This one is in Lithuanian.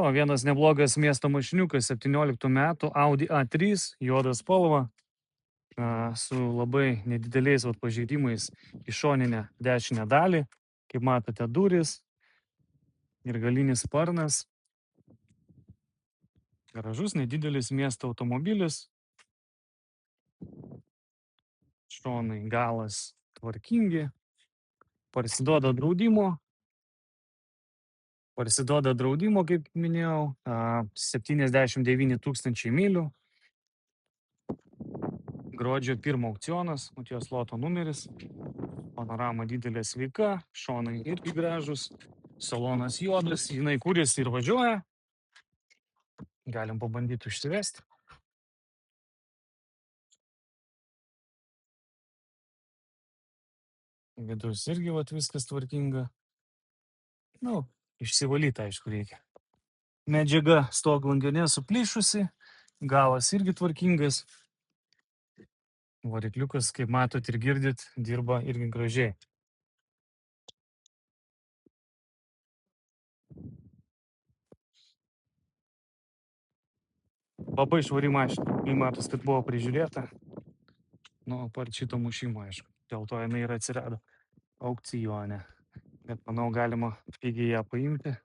O vienas neblogas miesto mašiniukas 17 metų Audi A3, juoda spalva, su labai nedideliais pažeidimais į šoninę dešinę dalį. Kaip matote, durys ir galinis sparnas. Gražus, nedidelis miesto automobilis. Šonai galas tvarkingi. Parsiduoda draudimo, kaip minėjau, 79 000 mylių. Gruodžio 1 aukcionas, Matijos loto numeris. Panorama didelė sveika, šonai irgi gražus, salonas juodas, jinai kūrėsi ir važiuoja. Galim pabandyti užsivesti. Vidus irgi viskas tvarkinga. Išsivalyti, aišku, reikia. Medžiaga stoglangio nesuplyšusi, galas irgi tvarkingas. Varikliukas, kaip matot ir girdit, dirba irgi gražiai. Labai švari mašina, matos, kad buvo prižiūrėta. Apart šito mušimo, aišku. Dėl to jinai ir atsirado aukcione. Bet manau, galima pigiai ją paimti.